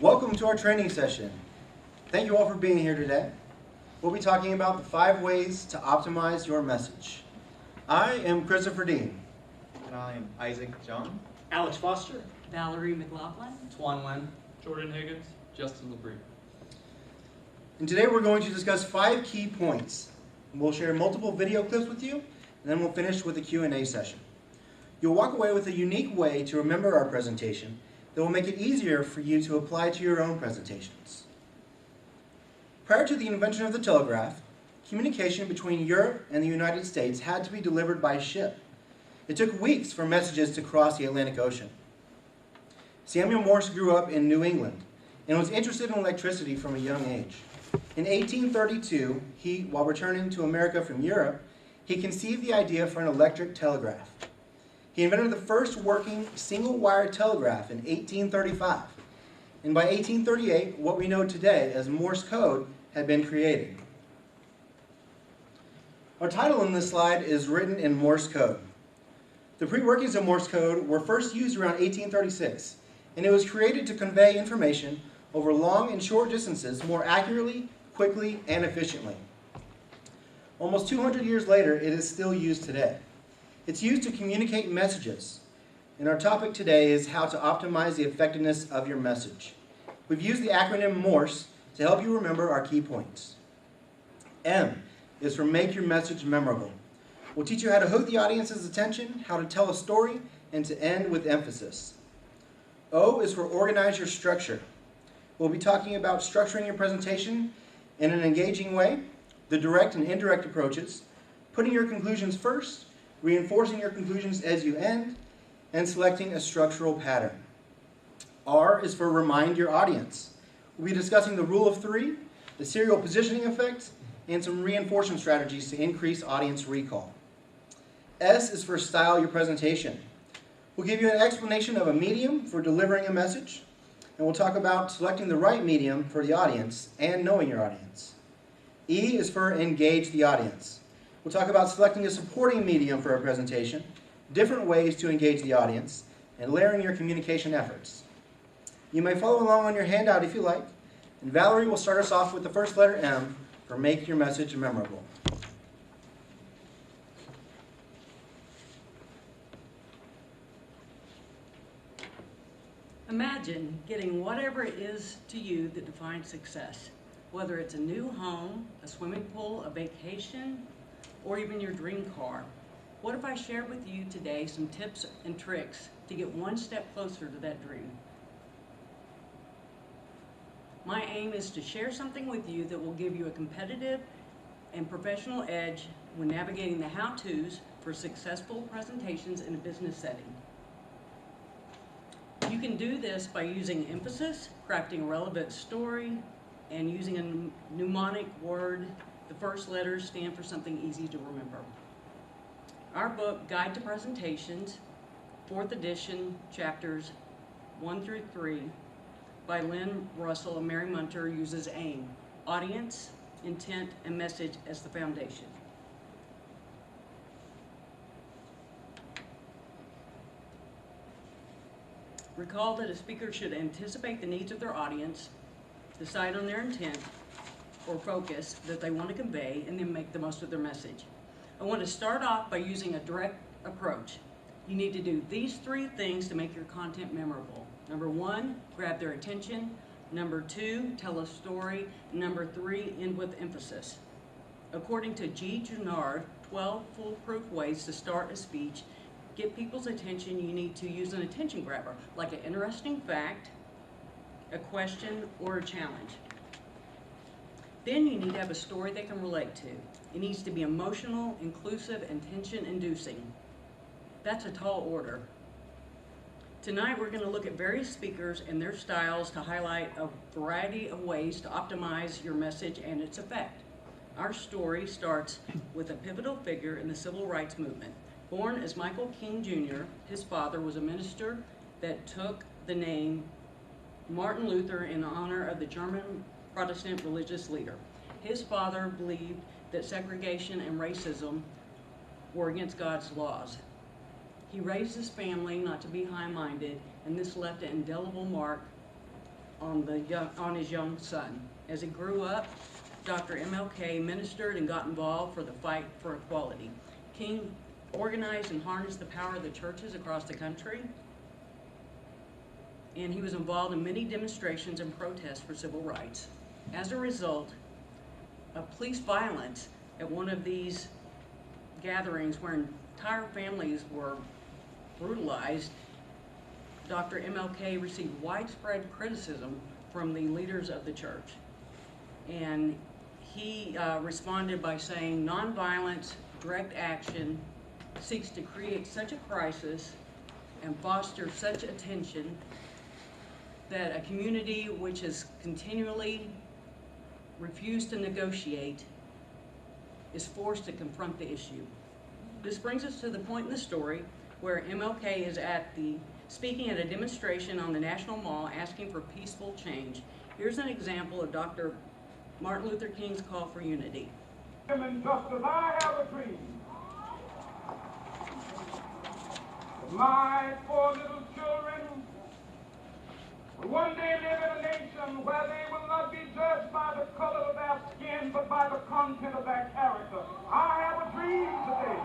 Welcome to our training session. Thank you all for being here today. We'll be talking about the 5 ways to optimize your message. I am Christopher Dean. And I am Isaac John. Alex Foster. Valerie McLaughlin. Twan Wen. Jordan Higgins. Justin LeBrie. And today we're going to discuss 5 key points. We'll share multiple video clips with you, and then we'll finish with a Q&A session. You'll walk away with a unique way to remember our presentation that will make it easier for you to apply to your own presentations. Prior to the invention of the telegraph, communication between Europe and the United States had to be delivered by ship. It took weeks for messages to cross the Atlantic Ocean. Samuel Morse grew up in New England and was interested in electricity from a young age. In 1832, while returning to America from Europe, he conceived the idea for an electric telegraph. He invented the first working single-wire telegraph in 1835, and by 1838, what we know today as Morse code had been created. Our title in this slide is written in Morse code. The pre-workings of Morse code were first used around 1836, and it was created to convey information over long and short distances more accurately, quickly, and efficiently. Almost 200 years later, it is still used today. It's used to communicate messages, and our topic today is how to optimize the effectiveness of your message. We've used the acronym Morse to help you remember our key points. M is for make your message memorable. We'll teach you how to hook the audience's attention, how to tell a story, and to end with emphasis. O is for organize your structure. We'll be talking about structuring your presentation in an engaging way, the direct and indirect approaches, putting your conclusions first, reinforcing your conclusions as you end, and selecting a structural pattern. R is for remind your audience. We'll be discussing the rule of 3, the serial positioning effect, and some reinforcement strategies to increase audience recall. S is for style your presentation. We'll give you an explanation of a medium for delivering a message, and we'll talk about selecting the right medium for the audience and knowing your audience. E is for engage the audience. We'll talk about selecting a supporting medium for a presentation, different ways to engage the audience, and layering your communication efforts. You may follow along on your handout if you like, and Valerie will start us off with the first letter M for make your message memorable. Imagine getting whatever it is to you that defines success, whether it's a new home, a swimming pool, a vacation, or even your dream car. What if I shared with you today some tips and tricks to get one step closer to that dream? My aim is to share something with you that will give you a competitive and professional edge when navigating the how-tos for successful presentations in a business setting. You can do this by using emphasis, crafting a relevant story, and using a mnemonic word. The first letters stand for something easy to remember. Our book, Guide to Presentations, 4th edition, chapters 1 through 3, by Lynn Russell and Mary Munter, uses AIM, audience, intent, and message as the foundation. Recall that a speaker should anticipate the needs of their audience, decide on their intent or focus that they want to convey, and then make the most of their message. I want to start off by using a direct approach. You need to do these 3 things to make your content memorable. Number 1, grab their attention. Number 2, tell a story. Number 3, end with emphasis. According to G. Junard, 12 foolproof ways to start a speech, get people's attention, you need to use an attention grabber, like an interesting fact, a question, or a challenge. Then you need to have a story they can relate to. It needs to be emotional, inclusive, and tension-inducing. That's a tall order. Tonight we're going to look at various speakers and their styles to highlight a variety of ways to optimize your message and its effect. Our story starts with a pivotal figure in the civil rights movement. Born as Michael King Jr., his father was a minister that took the name Martin Luther in honor of the German Protestant religious leader. His father believed that segregation and racism were against God's laws. He raised his family not to be high-minded, and this left an indelible mark on his young son. As he grew up, Dr. MLK ministered and got involved for the fight for equality. King organized and harnessed the power of the churches across the country, and he was involved in many demonstrations and protests for civil rights. As a result of police violence at one of these gatherings where entire families were brutalized, Dr. MLK received widespread criticism from the leaders of the church. And he responded by saying, nonviolence, direct action seeks to create such a crisis and foster such a tension that a community which has continually refused to negotiate is forced to confront the issue. This brings us to the point in the story where MLK is speaking at a demonstration on the National Mall asking for peaceful change. Here's an example of Dr. Martin Luther King's call for unity. And justice, I have a dream. My 4 little children will one day live in a nation where they will not be judged by the color of their skin, but by the content of their character. I have a dream today.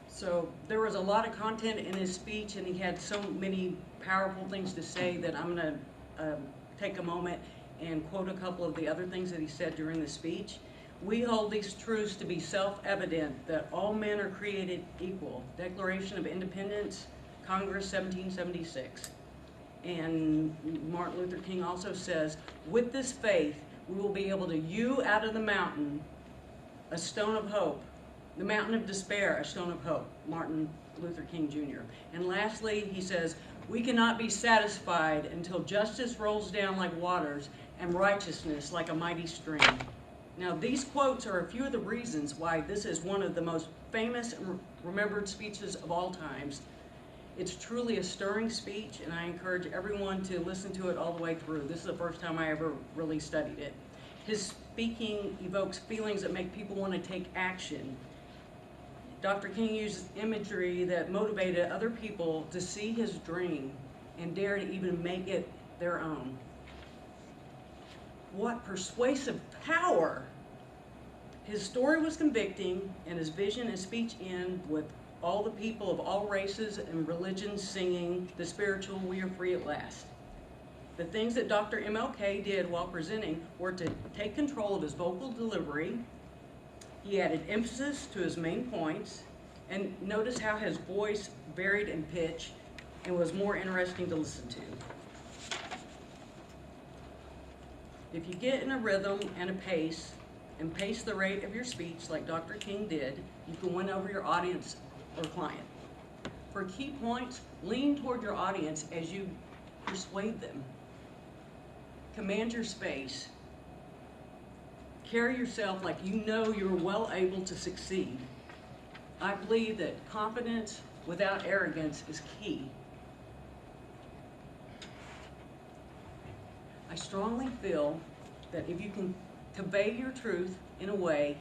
So there was a lot of content in his speech, and he had so many powerful things to say that I'm going to take a moment and quote a couple of the other things that he said during the speech. We hold these truths to be self-evident, that all men are created equal. Declaration of Independence, Congress 1776. And Martin Luther King also says, with this faith, we will be able to hew out of the mountain a stone of hope, the mountain of despair, a stone of hope, Martin Luther King Jr. And lastly, he says, we cannot be satisfied until justice rolls down like waters and righteousness like a mighty stream. Now, these quotes are a few of the reasons why this is one of the most famous and remembered speeches of all times. It's truly a stirring speech, and I encourage everyone to listen to it all the way through. This is the first time I ever really studied it. His speaking evokes feelings that make people want to take action. Dr. King uses imagery that motivated other people to see his dream and dare to even make it their own. What persuasive power! His story was convicting, and his vision and speech end with all the people of all races and religions singing the spiritual "We Are Free at Last." The things that Dr. MLK did while presenting were to take control of his vocal delivery. He added emphasis to his main points, and notice how his voice varied in pitch and was more interesting to listen to. If you get in a rhythm and a pace, and pace the rate of your speech like Dr. King did, you can win over your audience or client. For key points, lean toward your audience as you persuade them. Command your space. Carry yourself like you know you're well able to succeed. I believe that confidence without arrogance is key. I strongly feel that if you can convey your truth in a way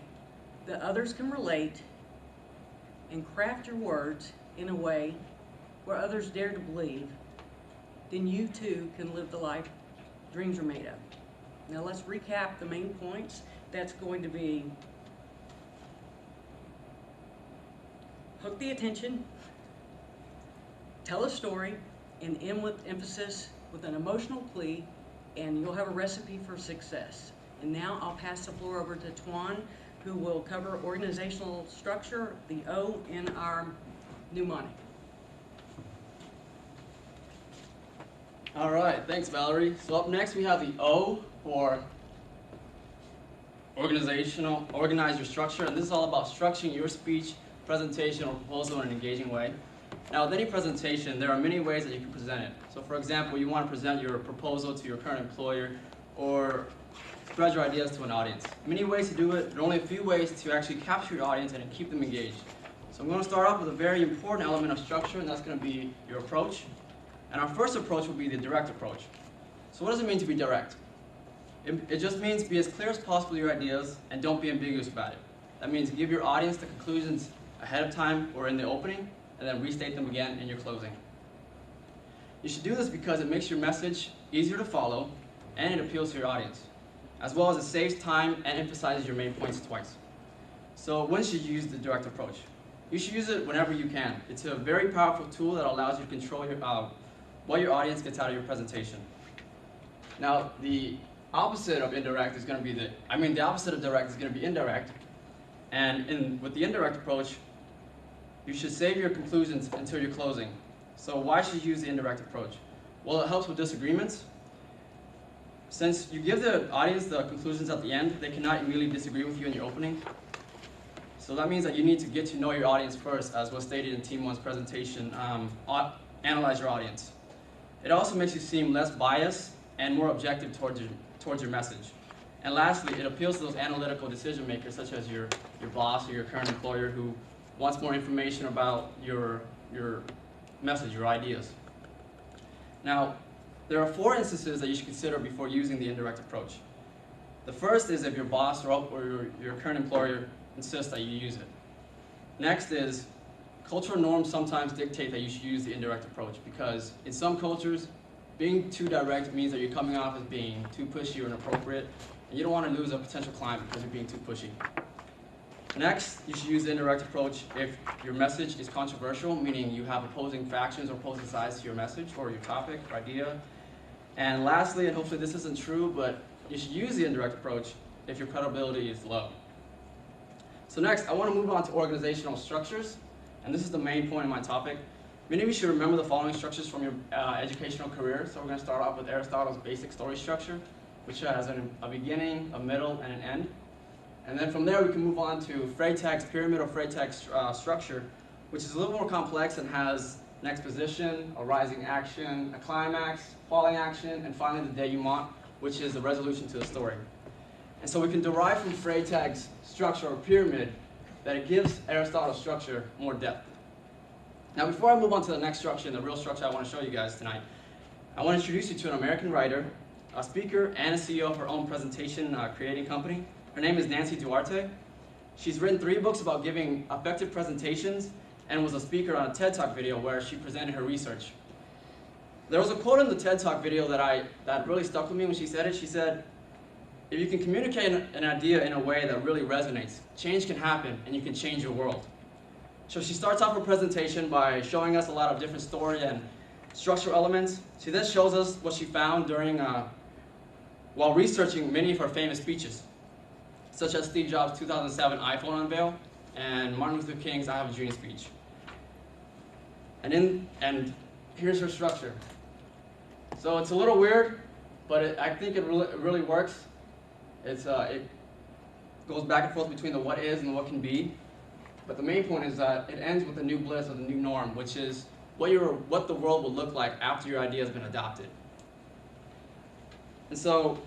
that others can relate and craft your words in a way where others dare to believe, then you too can live the life dreams are made of. Now let's recap the main points. That's going to be hook the attention, tell a story, and end with emphasis with an emotional plea, and you'll have a recipe for success. And now I'll pass the floor over to Twan, who will cover organizational structure, the O in our mnemonic. All right, thanks, Valerie. So up next we have the O for organize your structure, and this is all about structuring your speech, presentation, or proposal in an engaging way. Now, with any presentation, there are many ways that you can present it. So, for example, you want to present your proposal to your current employer or spread your ideas to an audience. Many ways to do it. There are only a few ways to actually capture your audience and keep them engaged. So I'm going to start off with a very important element of structure, and that's going to be your approach. And our first approach will be the direct approach. So what does it mean to be direct? It just means be as clear as possible your ideas and don't be ambiguous about it. That means give your audience the conclusions ahead of time or in the opening, and then restate them again in your closing. You should do this because it makes your message easier to follow and it appeals to your audience, as well as it saves time and emphasizes your main points twice. So when should you use the direct approach? You should use it whenever you can. It's a very powerful tool that allows you to control what your audience gets out of your presentation. Now, the opposite of indirect is going to be the opposite of direct is going to be indirect. And with the indirect approach, you should save your conclusions until your closing. So why should you use the indirect approach? Well, it helps with disagreements. Since you give the audience the conclusions at the end, they cannot immediately disagree with you in your opening. So that means that you need to get to know your audience first, as was stated in Team 1's presentation, analyze your audience. It also makes you seem less biased and more objective towards your message. And lastly, it appeals to those analytical decision makers, such as your boss or your current employer, who wants more information about your message, your ideas. Now, there are 4 instances that you should consider before using the indirect approach. The first is if your boss or your current employer insists that you use it. Next is cultural norms sometimes dictate that you should use the indirect approach, because in some cultures, being too direct means that you're coming off as being too pushy or inappropriate, and you don't want to lose a potential client because you're being too pushy. Next, you should use the indirect approach if your message is controversial, meaning you have opposing factions or opposing sides to your message or your topic or idea. And lastly, and hopefully this isn't true, but you should use the indirect approach if your credibility is low. So next, I want to move on to organizational structures, and this is the main point of my topic. Many of you should remember the following structures from your educational career. So we're going to start off with Aristotle's basic story structure, which has a beginning, a middle, and an end. And then from there, we can move on to Freytag's pyramid or Freytag's structure, which is a little more complex and has an exposition, a rising action, a climax, falling action, and finally the denouement, which is the resolution to the story. And so we can derive from Freytag's structure or pyramid that it gives Aristotle's structure more depth. Now, before I move on to the next structure, and the real structure I want to show you guys tonight, I want to introduce you to an American writer, a speaker, and a CEO of her own presentation creating company. Her name is Nancy Duarte. She's written 3 books about giving effective presentations and was a speaker on a TED Talk video where she presented her research. There was a quote in the TED Talk video that really stuck with me when she said it. She said, "If you can communicate an idea in a way that really resonates, change can happen and you can change your world." So she starts off her presentation by showing us a lot of different story and structural elements. She then shows us what she found during, while researching many of her famous speeches, such as Steve Jobs' 2007 iPhone unveil and Martin Luther King's I Have a Dream speech. And here's her structure. So it's a little weird, but I think it really works. It goes back and forth between the what is and the what can be. But the main point is that it ends with the new bliss or the new norm, which is what the world will look like after your idea has been adopted. And so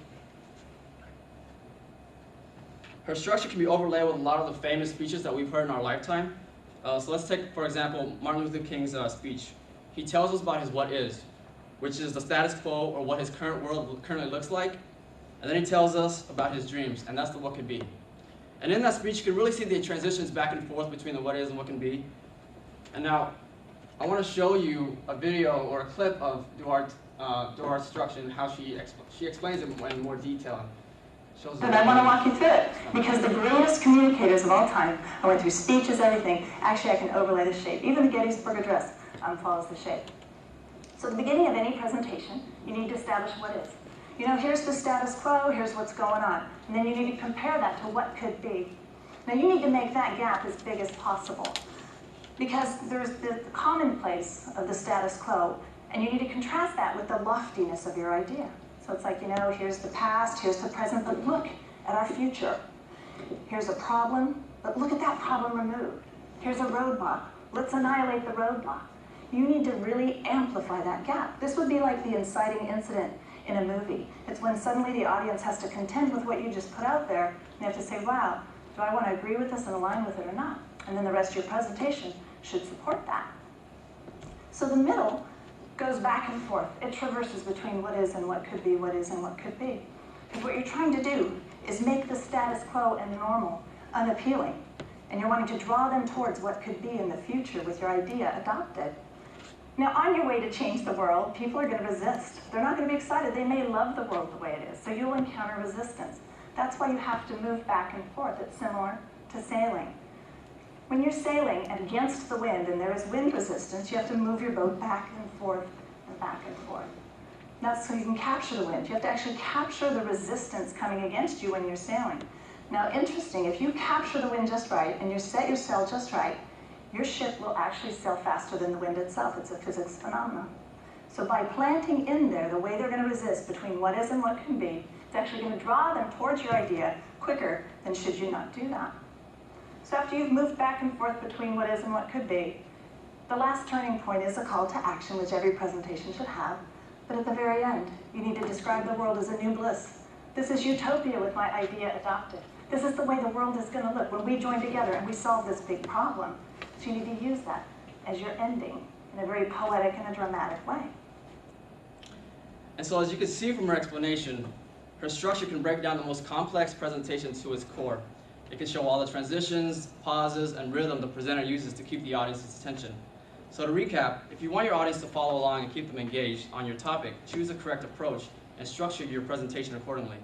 her structure can be overlaid with a lot of the famous speeches that we've heard in our lifetime. So let's take, for example, Martin Luther King's speech. He tells us about his what is, which is the status quo or what his current world currently looks like. And then he tells us about his dreams, and that's the what could be. And in that speech, you can really see the transitions back and forth between the what is and what can be. And now, I want to show you a video or a clip of Duarte's structure and how she explains it in more detail. And I want to walk you through it, because the greatest communicators of all time, I went through speeches, everything. Actually, I can overlay the shape. Even the Gettysburg Address follows the shape. So at the beginning of any presentation, you need to establish what is. You know, here's the status quo, here's what's going on. And then you need to compare that to what could be. Now you need to make that gap as big as possible, because there's the commonplace of the status quo, and you need to contrast that with the loftiness of your idea. So it's like, you know, here's the past, here's the present, but look at our future. Here's a problem, but look at that problem removed. Here's a roadblock, let's annihilate the roadblock. You need to really amplify that gap. This would be like the inciting incident in a movie. It's when suddenly the audience has to contend with what you just put out there, and they have to say, wow, do I want to agree with this and align with it or not? And then the rest of your presentation should support that. So the middle goes back and forth. It traverses between what is and what could be, what is and what could be. Because what you're trying to do is make the status quo and normal unappealing, and you're wanting to draw them towards what could be in the future with your idea adopted. Now, on your way to change the world, people are going to resist. They're not going to be excited. They may love the world the way it is, so you'll encounter resistance. That's why you have to move back and forth. It's similar to sailing. When you're sailing against the wind and there is wind resistance, you have to move your boat back and forth and back and forth. That's so you can capture the wind. You have to actually capture the resistance coming against you when you're sailing. Now, interesting, if you capture the wind just right and you set your sail just right, your ship will actually sail faster than the wind itself. It's a physics phenomenon. So by planting in there the way they're going to resist between what is and what can be, it's actually going to draw them towards your idea quicker than should you not do that. So after you've moved back and forth between what is and what could be, the last turning point is a call to action, which every presentation should have. But at the very end, you need to describe the world as a new bliss. This is utopia with my idea adopted. This is the way the world is going to look when we join together and we solve this big problem. So you need to use that as your ending in a very poetic and a dramatic way. And so as you can see from her explanation, her structure can break down the most complex presentation to its core. It can show all the transitions, pauses, and rhythm the presenter uses to keep the audience's attention. So to recap, if you want your audience to follow along and keep them engaged on your topic, choose the correct approach and structure your presentation accordingly.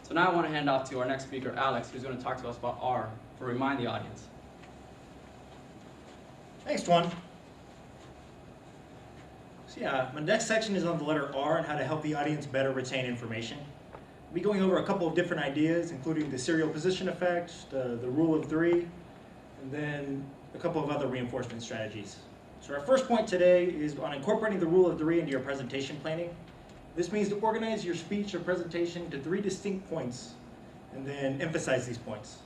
So now I want to hand off to our next speaker, Alex, who's going to talk to us about R for Remind the Audience. Thanks, Tuan. So yeah, my next section is on the letter R and how to help the audience better retain information. We'll be going over a couple of different ideas, including the serial position effect, the rule of three, and then a couple of other reinforcement strategies. So our first point today is on incorporating the rule of three into your presentation planning. This means to organize your speech or presentation into 3 distinct points and then emphasize these points.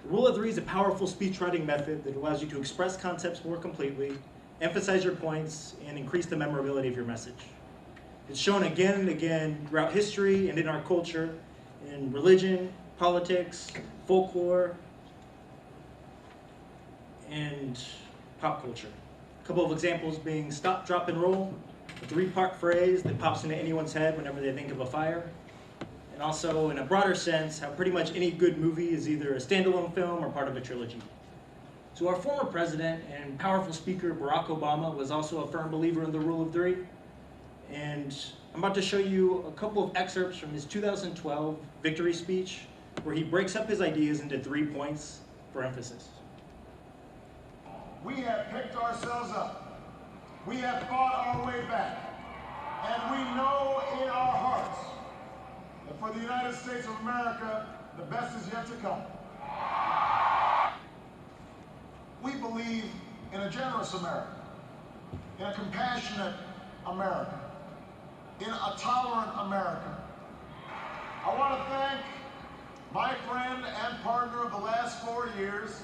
The rule of three is a powerful speech writing method that allows you to express concepts more completely, emphasize your points, and increase the memorability of your message. It's shown again and again throughout history and in our culture, in religion, politics, folklore, and pop culture. A couple of examples being stop, drop, and roll, a 3-part phrase that pops into anyone's head whenever they think of a fire. And also, in a broader sense, how pretty much any good movie is either a standalone film or part of a trilogy. So our former president and powerful speaker, Barack Obama, was also a firm believer in the rule of three. And I'm about to show you a couple of excerpts from his 2012 victory speech, where he breaks up his ideas into 3 points for emphasis. We have picked ourselves up. We have fought our way back. And we know in our hearts that for the United States of America, the best is yet to come. We believe in a generous America, in a compassionate America, in a tolerant America. I want to thank my friend and partner of the last 4 years,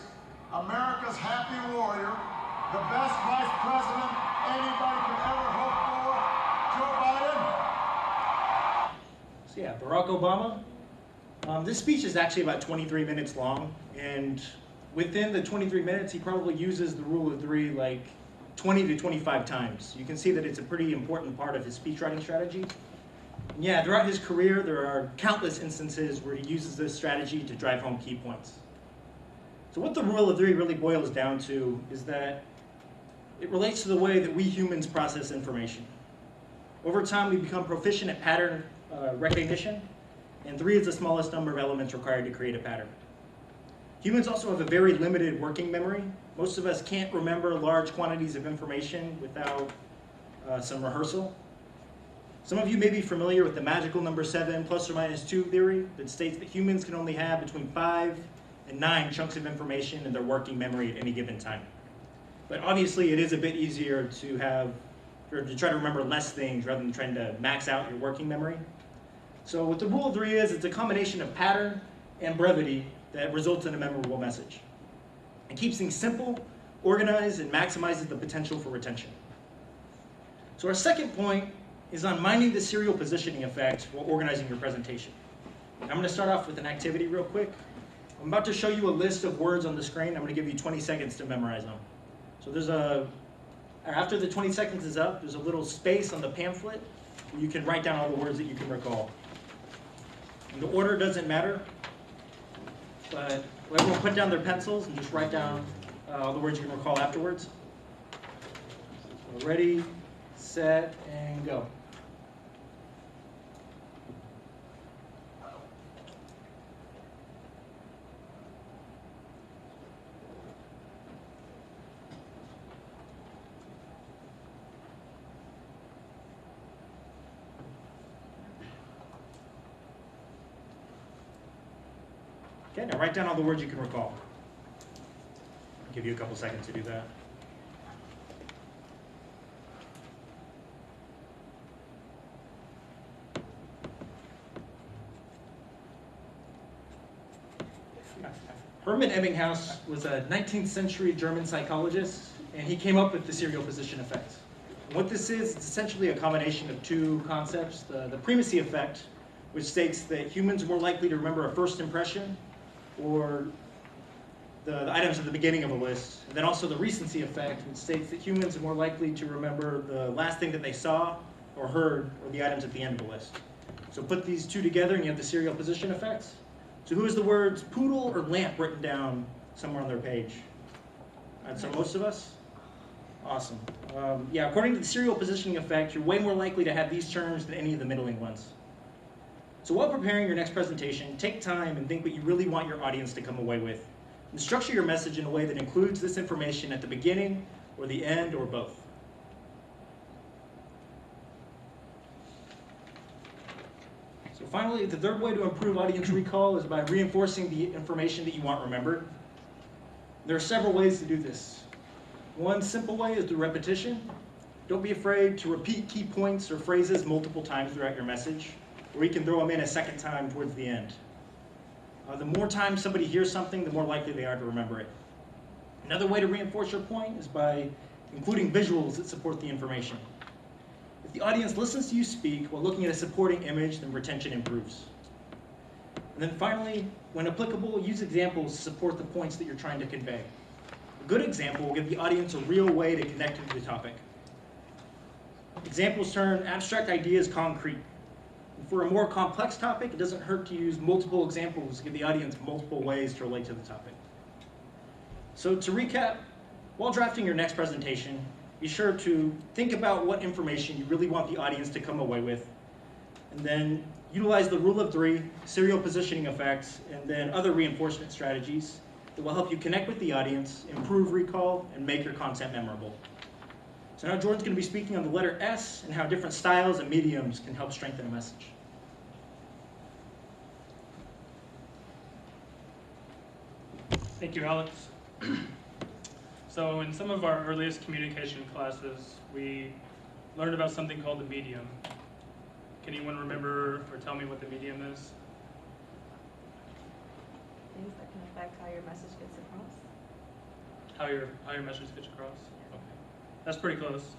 America's happy warrior, the best vice president anybody could ever hope for, Joe Biden. So yeah, Barack Obama. This speech is actually about 23 minutes long, and within the 23 minutes, he probably uses the rule of three like 20 to 25 times. You can see that it's a pretty important part of his speech writing strategy. And yeah, throughout his career, there are countless instances where he uses this strategy to drive home key points. So what the rule of three really boils down to is that it relates to the way that we humans process information. Over time, we become proficient at pattern recognition, and 3 is the smallest number of elements required to create a pattern. Humans also have a very limited working memory. Most of us can't remember large quantities of information without some rehearsal. Some of you may be familiar with the magical number 7 plus or minus 2 theory that states that humans can only have between 5 and 9 chunks of information in their working memory at any given time. But obviously it is a bit easier to try to remember less things rather than trying to max out your working memory. So what the rule of three is, it's a combination of pattern and brevity that results in a memorable message. It keeps things simple, organized, and maximizes the potential for retention. So our second point is on minding the serial positioning effect while organizing your presentation. I'm going to start off with an activity real quick. I'm about to show you a list of words on the screen. I'm going to give you 20 seconds to memorize them. So after the 20 seconds is up, there's a little space on the pamphlet where you can write down all the words that you can recall. And the order doesn't matter. but everyone put down their pencils and just write down all the words you can recall afterwards. So ready, set, and go. Okay, now write down all the words you can recall. I'll give you a couple seconds to do that. Hermann Ebbinghaus was a 19th century German psychologist, and he came up with the serial position effect. And what this is, it's essentially a combination of two concepts. The primacy effect, which states that humans are more likely to remember a first impression or the items at the beginning of a list. And then also the recency effect, which states that humans are more likely to remember the last thing that they saw or heard or the items at the end of the list. So put these two together and you have the serial position effect. So who has the words poodle or lamp written down somewhere on their page? So most of us? Awesome. Yeah, according to the serial positioning effect, you're way more likely to have these terms than any of the middling ones. So while preparing your next presentation, take time and think what you really want your audience to come away with. And structure your message in a way that includes this information at the beginning or the end or both. So finally, the third way to improve audience recall is by reinforcing the information that you want remembered. There are several ways to do this. One simple way is through repetition. Don't be afraid to repeat key points or phrases multiple times throughout your message, or you can throw them in a second time towards the end. The more times somebody hears something, the more likely they are to remember it. Another way to reinforce your point is by including visuals that support the information. If the audience listens to you speak while looking at a supporting image, then retention improves. And then finally, when applicable, use examples to support the points that you're trying to convey. A good example will give the audience a real way to connect to the topic. Examples turn abstract ideas concrete. And for a more complex topic, it doesn't hurt to use multiple examples to give the audience multiple ways to relate to the topic. So to recap, while drafting your next presentation, be sure to think about what information you really want the audience to come away with, and then utilize the rule of three, serial positioning effects, and then other reinforcement strategies that will help you connect with the audience, improve recall, and make your content memorable. So now Jordan's going to be speaking on the letter S and how different styles and mediums can help strengthen a message. Thank you, Alex. So in some of our earliest communication classes, we learned about something called the medium. Can anyone remember or tell me what the medium is? Things that can affect how your message gets across. How your message gets across? Okay. That's pretty close.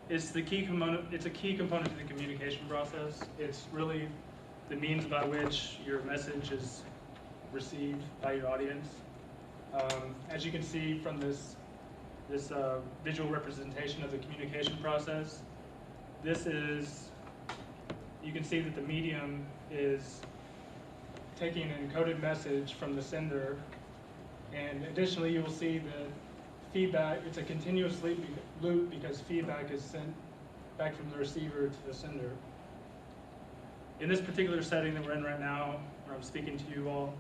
It's a key component to the communication process. It's really the means by which your message is received by your audience. As you can see from this visual representation of the communication process, you can see that the medium is taking an encoded message from the sender, and additionally you will see that feedback, it's a continuous loop because feedback is sent back from the receiver to the sender. In this particular setting that we're in right now, where I'm speaking to you all,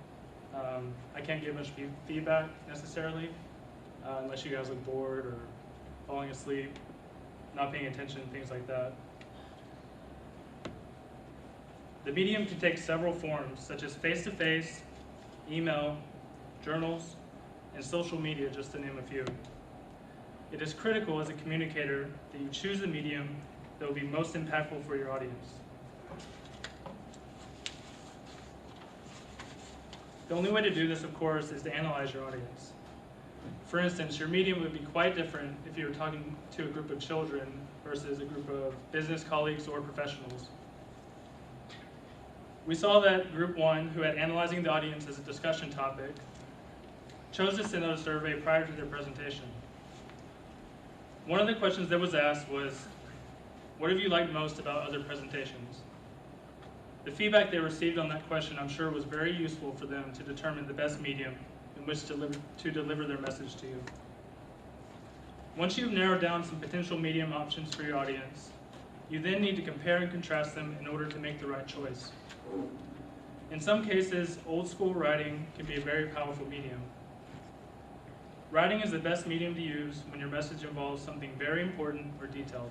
I can't give much feedback necessarily, unless you guys look bored or falling asleep, not paying attention, things like that. The medium can take several forms, such as face-to-face, email, journals, and social media, just to name a few. It is critical as a communicator that you choose the medium that will be most impactful for your audience. The only way to do this, of course, is to analyze your audience. For instance, your medium would be quite different if you were talking to a group of children versus a group of business colleagues or professionals. We saw that group one, who had analyzing the audience as a discussion topic, chose to send out a survey prior to their presentation. One of the questions that was asked was, what have you liked most about other presentations? The feedback they received on that question, I'm sure, was very useful for them to determine the best medium in which to deliver their message to you. Once you've narrowed down some potential medium options for your audience, you then need to compare and contrast them in order to make the right choice. In some cases, old school writing can be a very powerful medium. Writing is the best medium to use when your message involves something very important or detailed.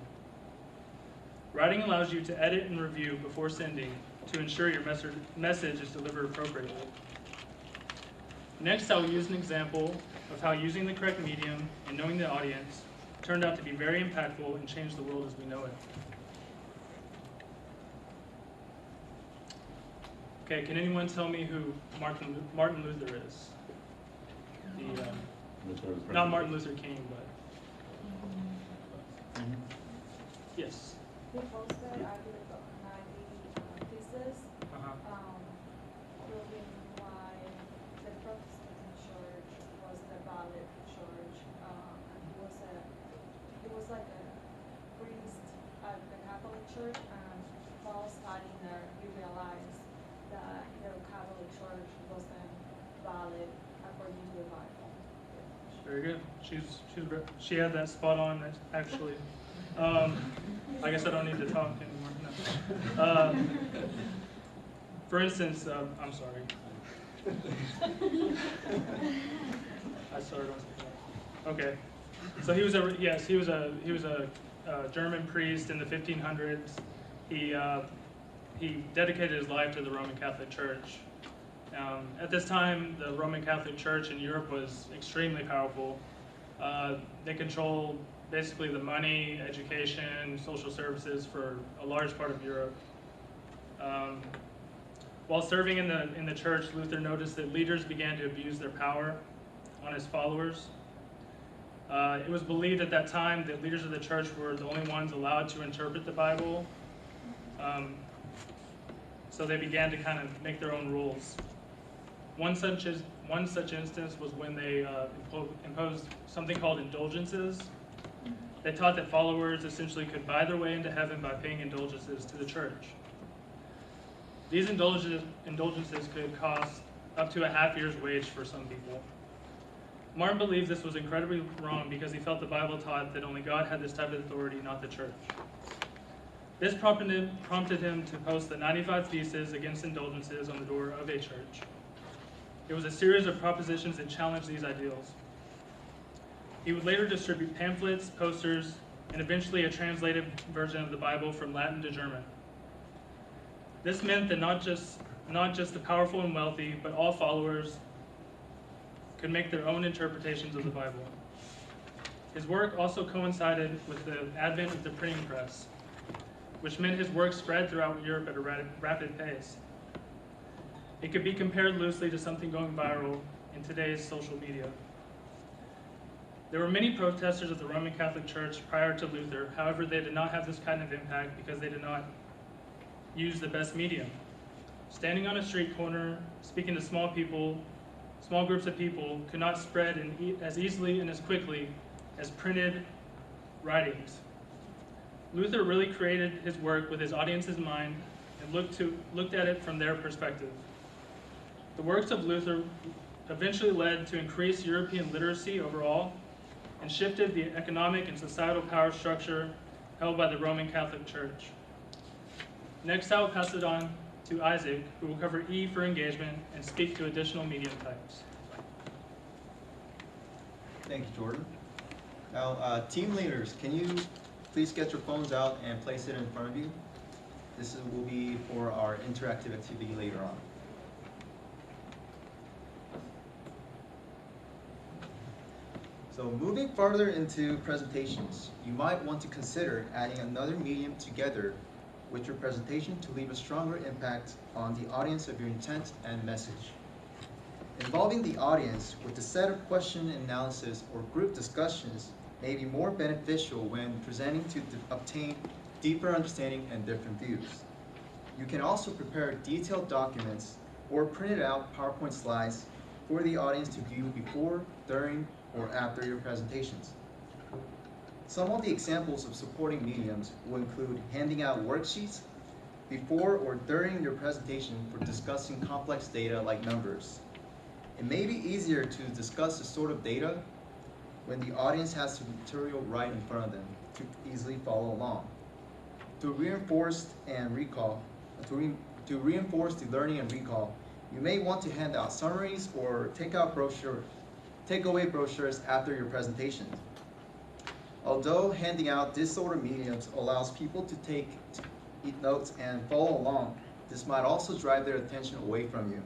Writing allows you to edit and review before sending to ensure your message is delivered appropriately. Next, I will use an example of how using the correct medium and knowing the audience turned out to be very impactful and changed the world as we know it. Okay, can anyone tell me who Martin Luther is? Not Martin Luther King, but yes. He posted article 90 thesis, proving why the Protestant church was the valid church, and he was like a priest at the Catholic Church, and while studying there, he realized that the Catholic Church wasn't valid according to the Bible. Very good. She had that spot on, actually. I guess I don't need to talk anymore. No. For instance, I'm sorry. I started on. Okay. So he was a German priest in the 1500s. He dedicated his life to the Roman Catholic Church. At this time, the Roman Catholic Church in Europe was extremely powerful. They controlled basically the money, education, social services for a large part of Europe. While serving in the church, Luther noticed that leaders began to abuse their power on his followers. It was believed at that time that leaders of the church were the only ones allowed to interpret the Bible. So they began to kind of make their own rules. One such instance was when they imposed something called indulgences. They taught that followers essentially could buy their way into heaven by paying indulgences to the church. These indulgences could cost up to a half year's wage for some people. Martin believed this was incredibly wrong because he felt the Bible taught that only God had this type of authority, not the church. This prompted him to post the 95 Theses against indulgences on the door of a church. It was a series of propositions that challenged these ideals. He would later distribute pamphlets, posters, and eventually a translated version of the Bible from Latin to German. This meant that not just the powerful and wealthy, but all followers could make their own interpretations of the Bible. His work also coincided with the advent of the printing press, which meant his work spread throughout Europe at a rapid pace. It could be compared loosely to something going viral in today's social media. There were many protesters of the Roman Catholic Church prior to Luther. However, they did not have this kind of impact because they did not use the best medium. Standing on a street corner, speaking to small groups of people could not spread as easily and as quickly as printed writings. Luther really created his work with his audience's mind and looked at it from their perspective. The works of Luther eventually led to increased European literacy overall and shifted the economic and societal power structure held by the Roman Catholic Church. Next, I will pass it on to Isaac, who will cover E for engagement and speak to additional medium types. Thank you, Jordan. Now, team leaders, can you please get your phones out and place it in front of you? This will be for our interactive activity later on. So moving farther into presentations, you might want to consider adding another medium together with your presentation to leave a stronger impact on the audience of your intent and message. Involving the audience with a set of question analysis or group discussions may be more beneficial when presenting to obtain deeper understanding and different views. You can also prepare detailed documents or printed out PowerPoint slides for the audience to view before, during, or after your presentations. Some of the examples of supporting mediums will include handing out worksheets, before or during your presentation for discussing complex data like numbers. It may be easier to discuss this sort of data when the audience has the material right in front of them to easily follow along. To reinforce the learning and recall, you may want to hand out summaries or takeaway brochures after your presentation. Although handing out this sort of mediums allows people to take notes and follow along, this might also drive their attention away from you.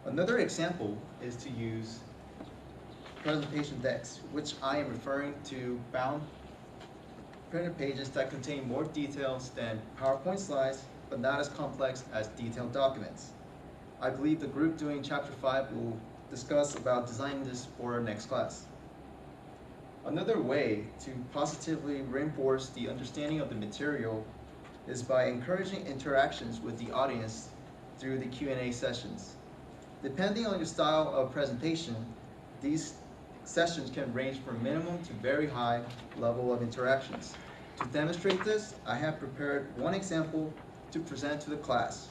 Another example is to use presentation decks, which I am referring to bound printed pages that contain more details than PowerPoint slides, but not as complex as detailed documents. I believe the group doing Chapter 5 will discuss about designing this for our next class. Another way to positively reinforce the understanding of the material is by encouraging interactions with the audience through the Q&A sessions. Depending on your style of presentation, these sessions can range from minimum to very high level of interactions. To demonstrate this, I have prepared one example to present to the class.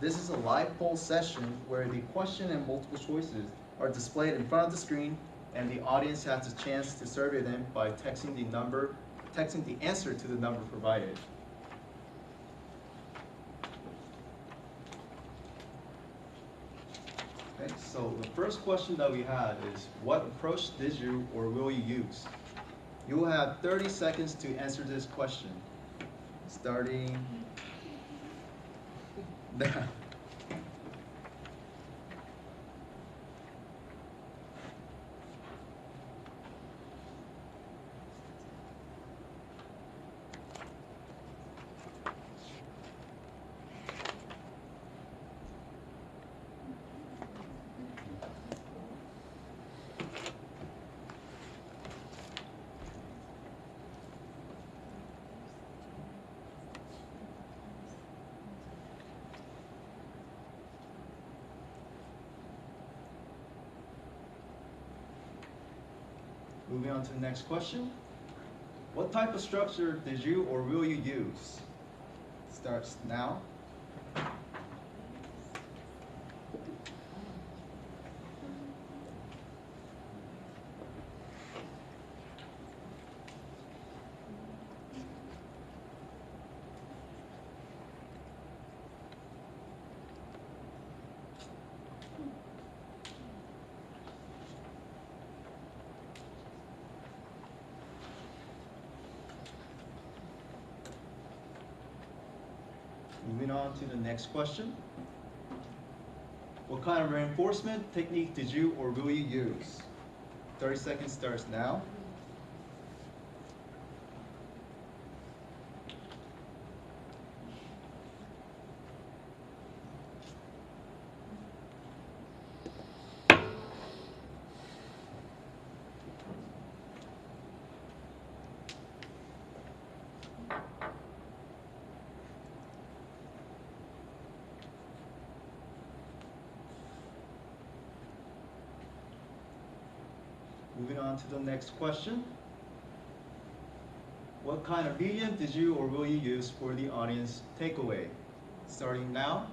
This is a live poll session where the question and multiple choices are displayed in front of the screen, and the audience has a chance to survey them by texting the answer to the number provided. Okay, so the first question that we had is, what approach did you or will you use? You will have 30 seconds to answer this question, starting now. Moving on to the next question. What type of structure did you or will you use? Starts now. Moving on to the next question. What kind of reinforcement technique did you or will you use? 30 seconds starts now. Moving on to the next question. What kind of medium did you or will you use for the audience takeaway? Starting now.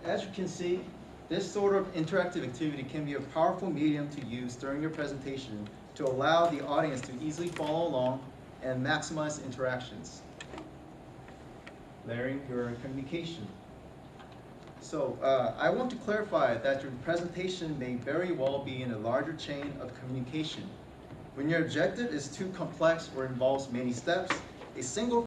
As you can see, this sort of interactive activity can be a powerful medium to use during your presentation to allow the audience to easily follow along and maximize interactions. Layering your communication. So I want to clarify that your presentation may very well be in a larger chain of communication. When your objective is too complex or involves many steps, a single